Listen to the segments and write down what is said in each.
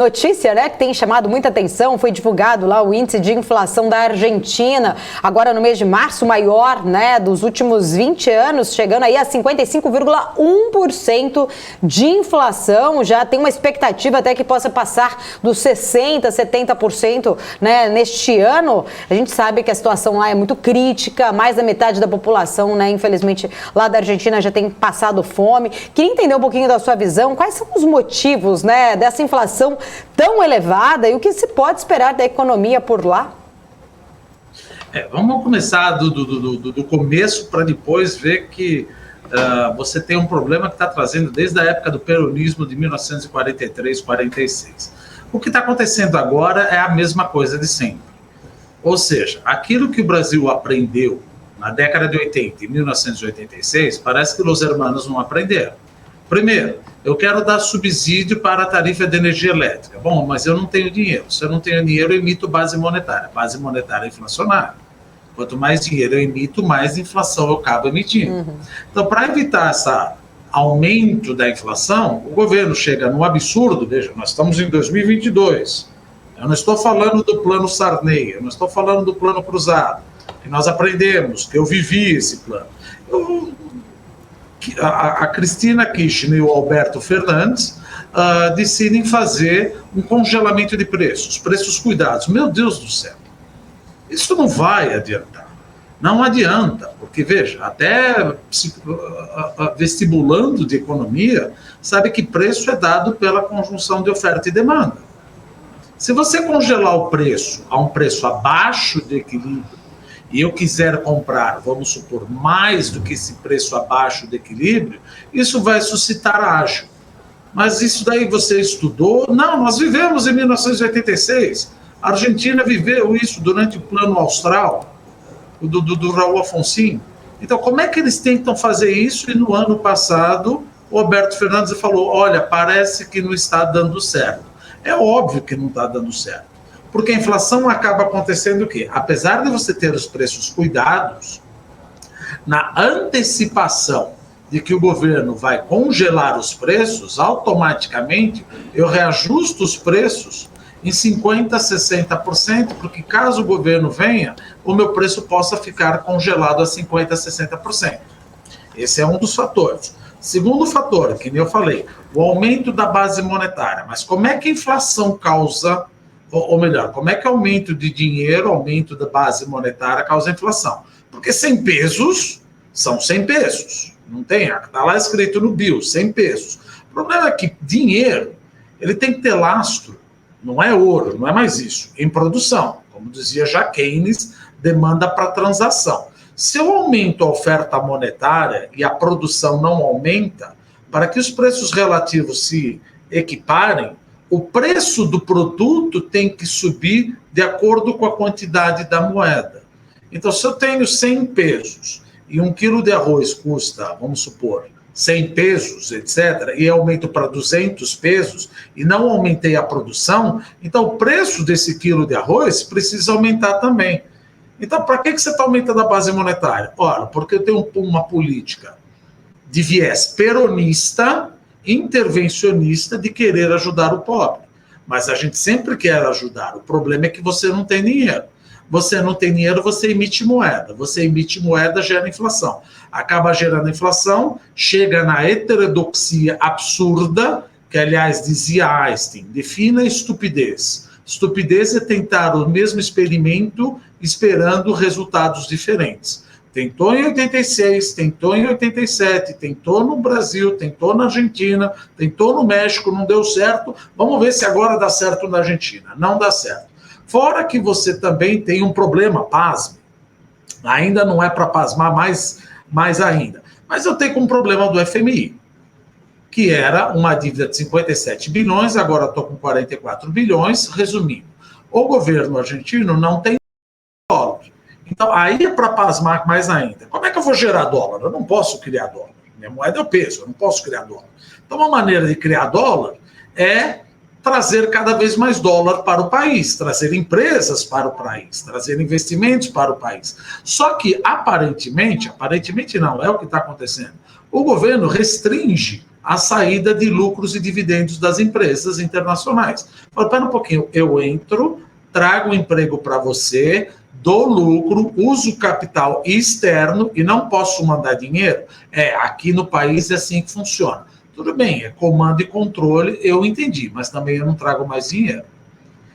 Notícia, né, que tem chamado muita atenção, foi divulgado lá o índice de inflação da Argentina, agora no mês de março, maior, né, dos últimos 20 anos, chegando aí a 55,1% de inflação, já tem uma expectativa até que possa passar dos 60%, 70%, né, neste ano. A gente sabe que a situação lá é muito crítica, mais da metade da população, né, infelizmente, lá da Argentina já tem passado fome. Queria entender um pouquinho da sua visão, quais são os motivos, né, dessa inflação tão elevada e o que se pode esperar da economia por lá? Vamos começar do começo para depois ver que você tem um problema que está trazendo desde a época do peronismo de 1943, 46. O que está acontecendo agora é a mesma coisa de sempre. Ou seja, aquilo que o Brasil aprendeu na década de 80 e 1986, parece que os hermanos não aprenderam. Primeiro, eu quero dar subsídio para a tarifa de energia elétrica. Bom, mas eu não tenho dinheiro. Se eu não tenho dinheiro, eu emito base monetária. Base monetária é inflacionária. Quanto mais dinheiro eu emito, mais inflação eu acabo emitindo. Então, para evitar esse aumento da inflação, o governo chega num absurdo. Veja, nós estamos em 2022. Eu não estou falando do plano Sarney, eu não estou falando do plano cruzado, que nós aprendemos, que eu vivi esse plano. A Cristina Kirchner e o Alberto Fernandes decidem fazer um congelamento de preços cuidados. Meu Deus do céu, isso não vai adiantar. Não adianta, porque, veja, até vestibulando de economia, sabe que preço é dado pela conjunção de oferta e demanda. Se você congelar o preço a um preço abaixo de equilíbrio, e eu quiser comprar, vamos supor, mais do que esse preço abaixo do equilíbrio, isso vai suscitar ágio. Mas isso daí você estudou? Não, nós vivemos em 1986. A Argentina viveu isso durante o Plano Austral, do Raul Alfonsín. Então, como é que eles tentam fazer isso? E no ano passado, o Alberto Fernandes falou, olha, parece que não está dando certo. É óbvio que não está dando certo. Porque a inflação acaba acontecendo o quê? Apesar de você ter os preços cuidados, na antecipação de que o governo vai congelar os preços, automaticamente eu reajusto os preços em 50%, 60%, porque caso o governo venha, o meu preço possa ficar congelado a 50%, 60%. Esse é um dos fatores. Segundo fator, que nem eu falei, o aumento da base monetária. Mas como é que a inflação causa... Ou melhor, como é que aumento de dinheiro, aumento da base monetária causa inflação? Porque 100 pesos são 100 pesos. Não tem, está lá escrito no BIOS, 100 pesos. O problema é que dinheiro, ele tem que ter lastro, não é ouro, não é mais isso, em produção. Como dizia já Keynes, demanda para transação. Se eu aumento a oferta monetária e a produção não aumenta, para que os preços relativos se equiparem, o preço do produto tem que subir de acordo com a quantidade da moeda. Então, se eu tenho 100 pesos e 1 quilo de arroz custa, vamos supor, 100 pesos, etc., e aumento para 200 pesos e não aumentei a produção, então o preço desse quilo de arroz precisa aumentar também. Então, para que você está aumentando a base monetária? Ora, porque eu tenho uma política de viés peronista, intervencionista, de querer ajudar o pobre. Mas a gente sempre quer ajudar. O problema é que você não tem dinheiro. Você não tem dinheiro, você emite moeda. Você emite moeda, gera inflação. Acaba gerando inflação, chega na heterodoxia absurda, que, aliás, dizia Einstein, defina estupidez. Estupidez é tentar o mesmo experimento esperando resultados diferentes. Tentou em 86, tentou em 87, tentou no Brasil, tentou na Argentina, tentou no México, não deu certo. Vamos ver se agora dá certo na Argentina. Não dá certo. Fora que você também tem um problema, pasme. Ainda não é para pasmar mais ainda. Mas eu tenho um problema do FMI, que era uma dívida de 57 bilhões, agora estou com 44 bilhões. Resumindo, o governo argentino não tem dólar. Então, aí é para pasmar mais ainda. Como é que eu vou gerar dólar? Eu não posso criar dólar. Minha moeda é o peso, eu não posso criar dólar. Então, uma maneira de criar dólar é trazer cada vez mais dólar para o país, trazer empresas para o país, trazer investimentos para o país. Só que, aparentemente não, é o que está acontecendo, o governo restringe a saída de lucros e dividendos das empresas internacionais. Fala, pera um pouquinho, eu entro, trago um emprego para você, dou lucro, uso capital externo e não posso mandar dinheiro? Aqui no país é assim que funciona. Tudo bem, é comando e controle, eu entendi, mas também eu não trago mais dinheiro.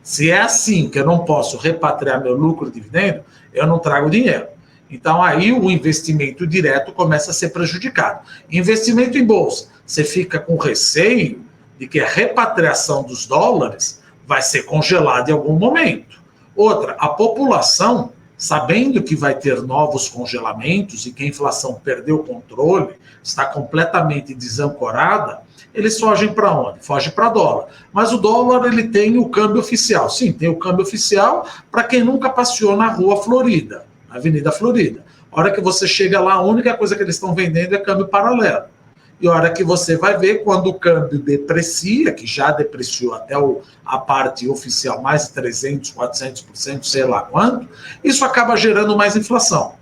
Se é assim que eu não posso repatriar meu lucro e dividendo, eu não trago dinheiro. Então, aí o investimento direto começa a ser prejudicado. Investimento em bolsa, você fica com receio de que a repatriação dos dólares vai ser congelada em algum momento. Outra, a população, sabendo que vai ter novos congelamentos e que a inflação perdeu o controle, está completamente desancorada, eles fogem para onde? Fogem para dólar. Mas o dólar, ele tem o câmbio oficial. Sim, tem o câmbio oficial para quem nunca passeou na Rua Florida, na Avenida Florida. A hora que você chega lá, a única coisa que eles estão vendendo é câmbio paralelo. E a hora que você vai ver, quando o câmbio deprecia, que já depreciou até a parte oficial mais de 300%, 400%, sei lá quanto, isso acaba gerando mais inflação.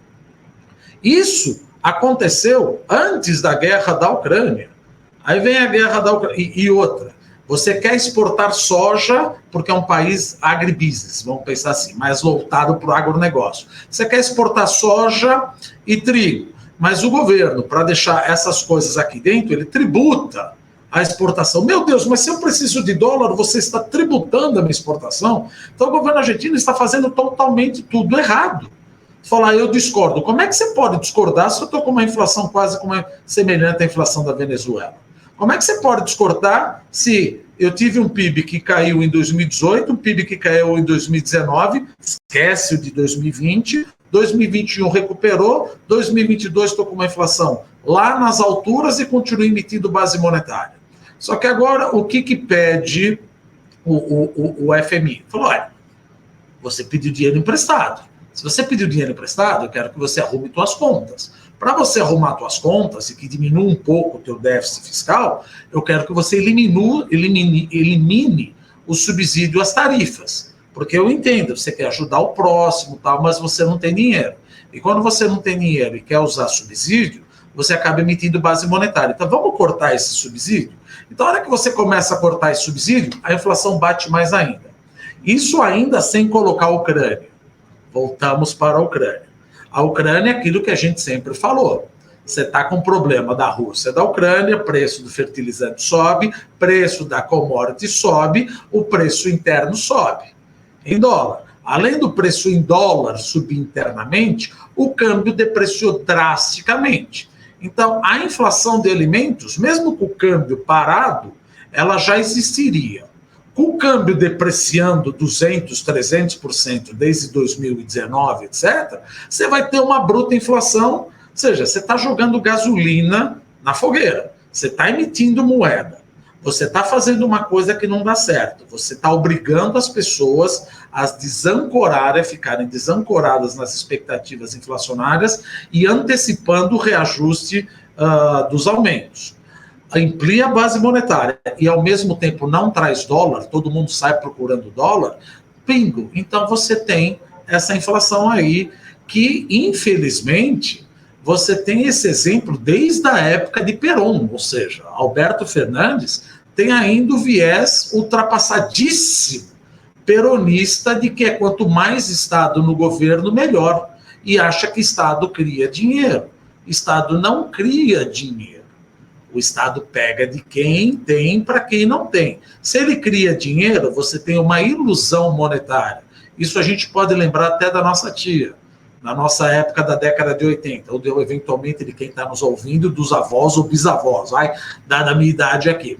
Isso aconteceu antes da guerra da Ucrânia. Aí vem a guerra da Ucrânia. E outra, você quer exportar soja porque é um país agribusiness, vamos pensar assim, mais voltado para o agronegócio. Você quer exportar soja e trigo, mas o governo, para deixar essas coisas aqui dentro, ele tributa a exportação. Meu Deus, mas se eu preciso de dólar, você está tributando a minha exportação? Então o governo argentino está fazendo totalmente tudo errado. Falar, eu discordo. Como é que você pode discordar se eu estou com uma inflação quase como semelhante à inflação da Venezuela? Como é que você pode discordar se eu tive um PIB que caiu em 2018, um PIB que caiu em 2019, esquece o de 2020, 2021 recuperou, 2022 estou com uma inflação lá nas alturas e continuo emitindo base monetária. Só que agora, o que pede o FMI? Falou, olha, você pediu dinheiro emprestado. Se você pediu dinheiro emprestado, eu quero que você arrume suas contas. Para você arrumar suas contas e que diminua um pouco o teu déficit fiscal, eu quero que você elimine o subsídio às tarifas. Porque eu entendo, você quer ajudar o próximo, tal, mas você não tem dinheiro. E quando você não tem dinheiro e quer usar subsídio, você acaba emitindo base monetária. Então vamos cortar esse subsídio? Então a hora que você começa a cortar esse subsídio, a inflação bate mais ainda. Isso ainda sem colocar a Ucrânia. Voltamos para a Ucrânia. A Ucrânia é aquilo que a gente sempre falou. Você está com problema da Rússia, da Ucrânia, preço do fertilizante sobe, preço da commodity sobe, o preço interno sobe. Em dólar. Além do preço em dólar subir internamente, o câmbio depreciou drasticamente. Então, a inflação de alimentos, mesmo com o câmbio parado, ela já existiria. Com o câmbio depreciando 200%, 300% desde 2019, etc., você vai ter uma bruta inflação, ou seja, você está jogando gasolina na fogueira, você está emitindo moeda, você está fazendo uma coisa que não dá certo, você está obrigando as pessoas a desancorarem, a ficarem desancoradas nas expectativas inflacionárias e antecipando o reajuste dos aumentos. Amplia a base monetária e, ao mesmo tempo, não traz dólar, todo mundo sai procurando dólar, pingo. Então, você tem essa inflação aí que, infelizmente, você tem esse exemplo desde a época de Perón, ou seja, Alberto Fernandes tem ainda o viés ultrapassadíssimo peronista de que quanto mais Estado no governo, melhor, e acha que Estado cria dinheiro. Estado não cria dinheiro. O Estado pega de quem tem para quem não tem. Se ele cria dinheiro, você tem uma ilusão monetária. Isso a gente pode lembrar até da nossa tia, na nossa época da década de 80, ou eventualmente de quem está nos ouvindo, dos avós ou bisavós, vai dar da minha idade aqui.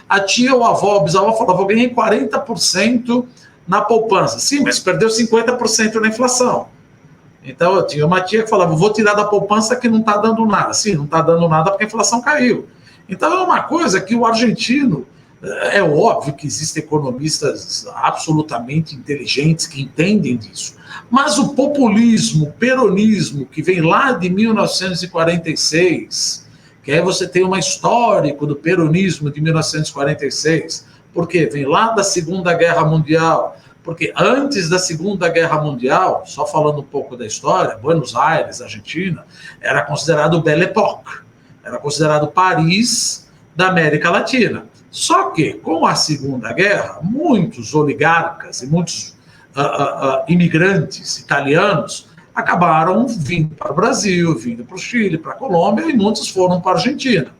A tia ou a avó, o bisavó falava, eu ganhei 40% na poupança. Sim, mas perdeu 50% na inflação. Então, eu tinha uma tia que falava, vou tirar da poupança que não está dando nada. Sim, não está dando nada porque a inflação caiu. Então, é uma coisa que o argentino, é óbvio que existem economistas absolutamente inteligentes que entendem disso, mas o populismo, o peronismo, que vem lá de 1946, que aí você tem um histórico do peronismo de 1946, porque vem lá da Segunda Guerra Mundial. Porque antes da Segunda Guerra Mundial, só falando um pouco da história, Buenos Aires, Argentina, era considerado Belle Époque. Era considerado Paris da América Latina. Só que, com a Segunda Guerra, muitos oligarcas e muitos imigrantes italianos acabaram vindo para o Brasil, vindo para o Chile, para a Colômbia, e muitos foram para a Argentina.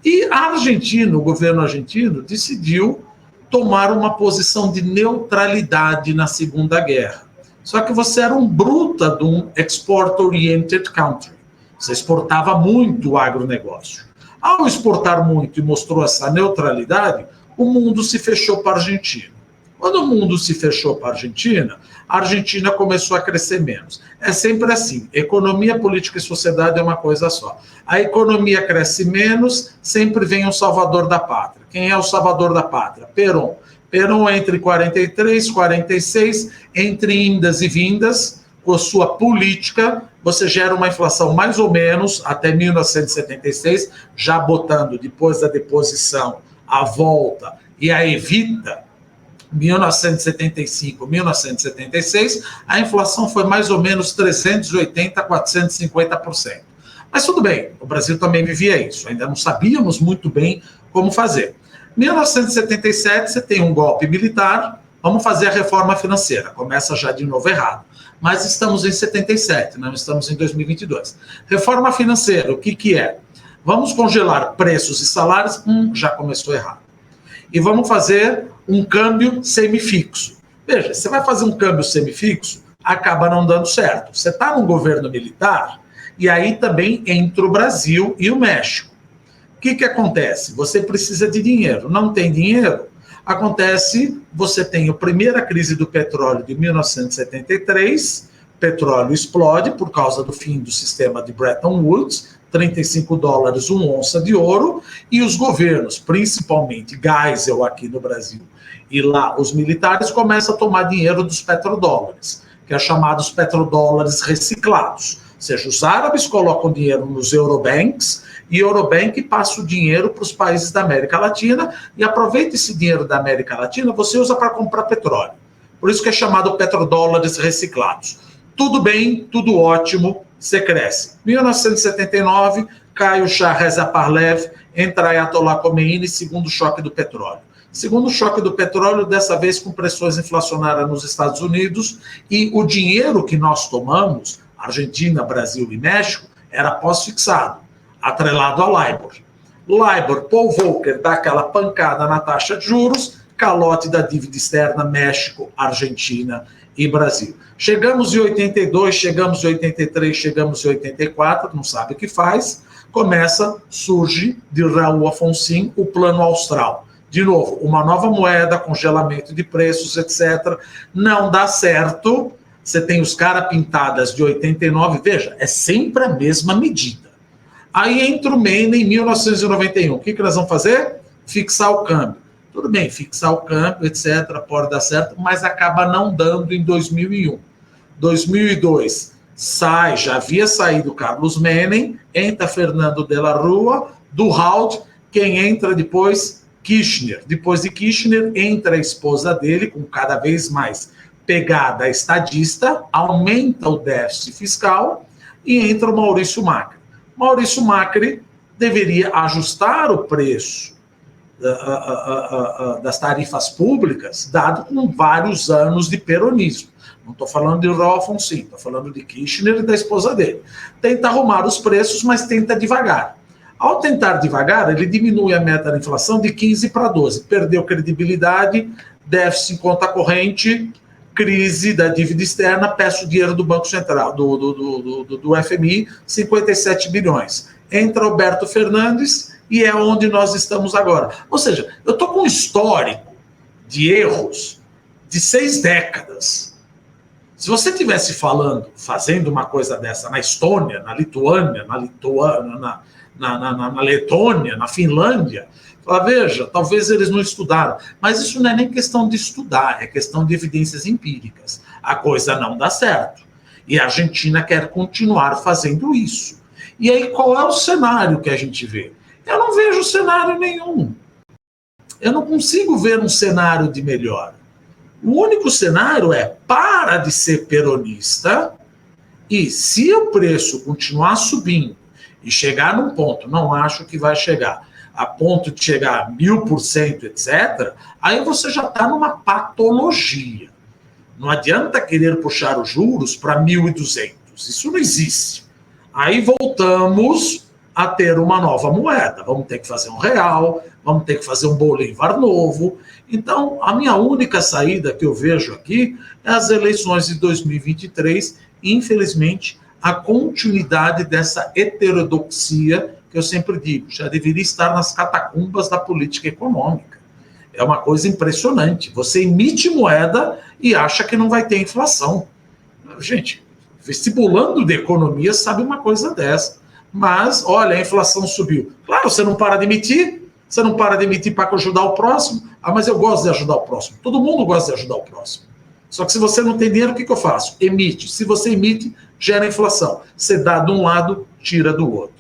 E a Argentina, o governo argentino, decidiu tomar uma posição de neutralidade na Segunda Guerra. Só que você era um bruta de um export-oriented country. Você exportava muito o agronegócio. Ao exportar muito e mostrou essa neutralidade, o mundo se fechou para a Argentina. Quando o mundo se fechou para a Argentina começou a crescer menos. É sempre assim, economia, política e sociedade é uma coisa só. A economia cresce menos, sempre vem um salvador da pátria. Quem é o salvador da pátria? Perón. Perón, entre 43 e 46, entre indas e vindas, com a sua política, você gera uma inflação mais ou menos até 1976, já botando depois da deposição a volta e a evita, 1975, 1976, a inflação foi mais ou menos 380% a 450%. Mas tudo bem, o Brasil também vivia isso, ainda não sabíamos muito bem como fazer. 1977, você tem um golpe militar, vamos fazer a reforma financeira, começa já de novo errado. Mas estamos em 77, não estamos em 2022. Reforma financeira, o que é? Vamos congelar preços e salários, já começou errado. E vamos fazer um câmbio semifixo. Veja, você vai fazer um câmbio semifixo, acaba não dando certo. Você está num governo militar, e aí também entra o Brasil e o México. O que acontece? Você precisa de dinheiro. Não tem dinheiro? Acontece, você tem a primeira crise do petróleo de 1973, petróleo explode por causa do fim do sistema de Bretton Woods, $35 uma onça de ouro, e os governos, principalmente Geisel aqui no Brasil, e lá os militares começam a tomar dinheiro dos petrodólares, que é chamados petrodólares reciclados. Ou seja, os árabes colocam dinheiro nos Eurobanks, e Eurobank passa o dinheiro para os países da América Latina, e aproveita esse dinheiro da América Latina, você usa para comprar petróleo. Por isso que é chamado petrodólares reciclados. Tudo bem, tudo ótimo, você cresce. 1979, cai o Shah Reza Pahlavi, entra Ayatollah Khomeini, segundo choque do petróleo. Segundo choque do petróleo, dessa vez com pressões inflacionárias nos Estados Unidos, e o dinheiro que nós tomamos, Argentina, Brasil e México, era pós-fixado, atrelado ao LIBOR. LIBOR, Paul Volcker dá aquela pancada na taxa de juros, calote da dívida externa México, Argentina e Brasil. Chegamos em 82, chegamos em 83, chegamos em 84, não sabe o que faz, surge de Raul Alfonsín o Plano Austral. De novo, uma nova moeda, congelamento de preços, etc. Não dá certo, você tem os caras pintadas de 89, veja, é sempre a mesma medida. Aí entra o Menem em 1991. O que nós vamos fazer? Fixar o câmbio. Tudo bem, fixar o câmbio, etc., pode dar certo, mas acaba não dando em 2001. 2002, já havia saído Carlos Menem, entra Fernando de la Rúa, do Halt, quem entra depois? Kirchner. Depois de Kirchner, entra a esposa dele, com cada vez mais pegada estadista, aumenta o déficit fiscal e entra o Maurício Macri. Maurício Macri deveria ajustar o preço das tarifas públicas, dado com vários anos de peronismo. Não estou falando de Raul Alfonsín, estou falando de Kirchner e da esposa dele. Tenta arrumar os preços, mas tenta devagar. Ao tentar devagar, ele diminui a meta da inflação de 15 para 12. Perdeu credibilidade, déficit em conta corrente, crise da dívida externa, peço dinheiro do Banco Central, do FMI, 57 bilhões. Entra Alberto Fernandes e é onde nós estamos agora. Ou seja, eu estou com um histórico de erros de 6 décadas. Se você estivesse fazendo uma coisa dessa na Estônia, na Lituânia, na Letônia, na Finlândia, fala, veja, talvez eles não estudaram, mas isso não é nem questão de estudar, é questão de evidências empíricas. A coisa não dá certo. E a Argentina quer continuar fazendo isso. E aí, qual é o cenário que a gente vê? Eu não vejo cenário nenhum. Eu não consigo ver um cenário de melhora. O único cenário é para de ser peronista e se o preço continuar subindo e chegar num ponto, não acho que vai chegar, a ponto de chegar a 1000%, etc., aí você já está numa patologia. Não adianta querer puxar os juros para 1.200. Isso não existe. Aí voltamos a ter uma nova moeda. Vamos ter que fazer um real, vamos ter que fazer um bolívar novo. Então, a minha única saída que eu vejo aqui é as eleições de 2023, infelizmente, a continuidade dessa heterodoxia que eu sempre digo, já deveria estar nas catacumbas da política econômica. É uma coisa impressionante. Você emite moeda e acha que não vai ter inflação. Gente, vestibulando de economia sabe uma coisa dessa. Mas, olha, a inflação subiu. Claro, você não para de emitir, você não para de emitir para ajudar o próximo. Ah, mas eu gosto de ajudar o próximo. Todo mundo gosta de ajudar o próximo. Só que se você não tem dinheiro, o que eu faço? Emite. Se você emite, gera inflação. Você dá de um lado, tira do outro.